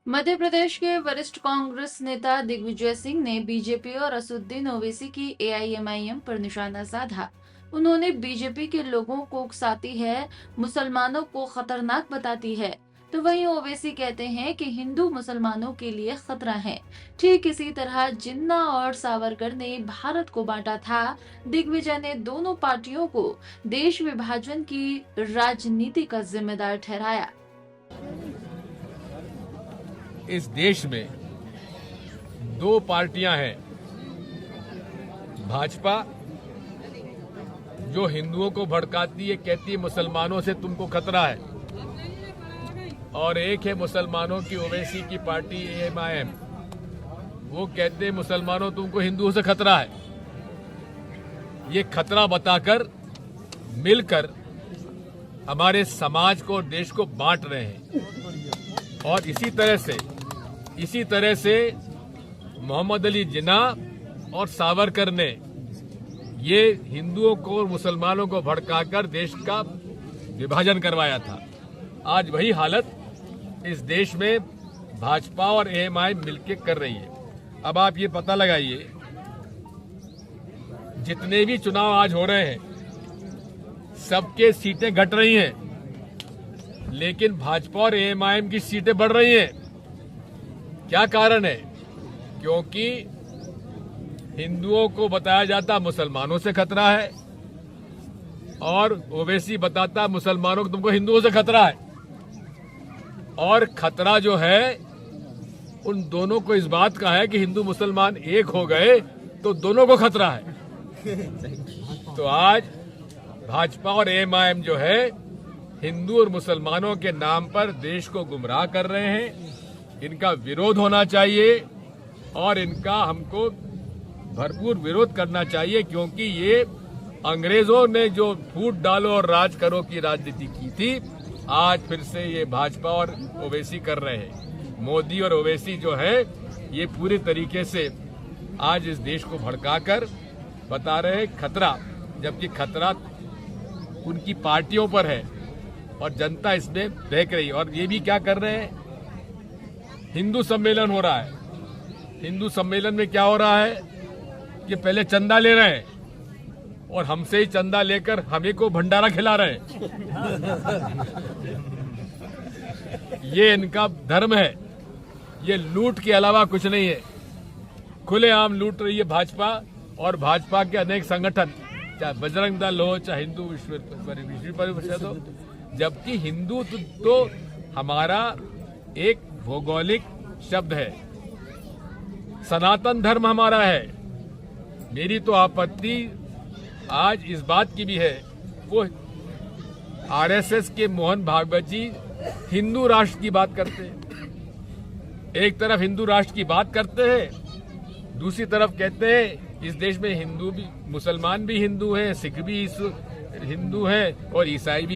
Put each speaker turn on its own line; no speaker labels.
मध्य प्रदेश के वरिष्ठ कांग्रेस नेता दिग्विजय सिंह ने बीजेपी और असदुद्दीन ओवैसी की एआईएमआईएम पर निशाना साधा। उन्होंने बीजेपी के लोगों को उकसाती है, मुसलमानों को खतरनाक बताती है, तो वहीं ओवैसी कहते हैं कि हिंदू मुसलमानों के लिए खतरा है। ठीक इसी तरह जिन्ना और सावरकर ने भारत को बांटा था। दिग्विजय ने दोनों पार्टियों को देश विभाजन की राजनीति का जिम्मेदार ठहराया।
इस देश में दो पार्टियां हैं, भाजपा जो हिंदुओं को भड़काती है, कहती है मुसलमानों से तुमको खतरा है, और एक है मुसलमानों की ओवैसी की पार्टी एएमआईएम, वो कहते हैं मुसलमानों तुमको हिंदुओं से खतरा है। ये खतरा बताकर मिलकर हमारे समाज को और देश को बांट रहे हैं। और इसी तरह से मोहम्मद अली जिन्ना और सावरकर ने ये हिंदुओं को और मुसलमानों को भड़काकर देश का विभाजन करवाया था। आज वही हालत इस देश में भाजपा और एएमआईएम मिलकर कर रही है। अब आप ये पता लगाइए, जितने भी चुनाव आज हो रहे हैं सबके सीटें घट रही हैं, लेकिन भाजपा और एएमआईएम की सीटें बढ़ रही हैं। क्या कारण है? क्योंकि हिंदुओं को बताया जाता मुसलमानों से खतरा है, और ओवैसी बताता मुसलमानों को तुमको हिंदुओं से खतरा है। और खतरा जो है उन दोनों को इस बात का है कि हिंदू मुसलमान एक हो गए तो दोनों को खतरा है। तो आज भाजपा और एएमआईएम जो है हिंदू और मुसलमानों के नाम पर देश को गुमराह कर रहे हैं। इनका विरोध होना चाहिए और इनका हमको भरपूर विरोध करना चाहिए, क्योंकि ये अंग्रेजों ने जो फूट डालो और राज करो की राजनीति की थी, आज फिर से ये भाजपा और ओवैसी कर रहे हैं। मोदी और ओवैसी जो है ये पूरी तरीके से आज इस देश को भड़काकर बता रहे हैं खतरा, जबकि खतरा उनकी पार्टियों पर है और जनता इसमें बहक रही है। और ये भी क्या कर रहे हैं, हिंदू सम्मेलन हो रहा है। हिंदू सम्मेलन में क्या हो रहा है कि पहले चंदा ले रहे हैं और हमसे ही चंदा लेकर हमें को भंडारा खिला रहे हैं। ये इनका धर्म है, ये लूट के अलावा कुछ नहीं है। खुलेआम लूट रही है भाजपा और भाजपा के अनेक संगठन, चाहे बजरंग दल हो, चाहे हिंदू विश्व परिषद हो। जबकि हिंदू तो हमारा एक भौगोलिक शब्द है, सनातन धर्म हमारा है। मेरी तो आपत्ति आज इस बात की भी है, वो आरएसएस के मोहन भागवत जी हिंदू राष्ट्र की बात करते हैं। एक तरफ हिंदू राष्ट्र की बात करते हैं, दूसरी तरफ कहते हैं इस देश में हिंदू भी, मुसलमान भी हिंदू हैं, सिख भी हिंदू हैं और ईसाई भी।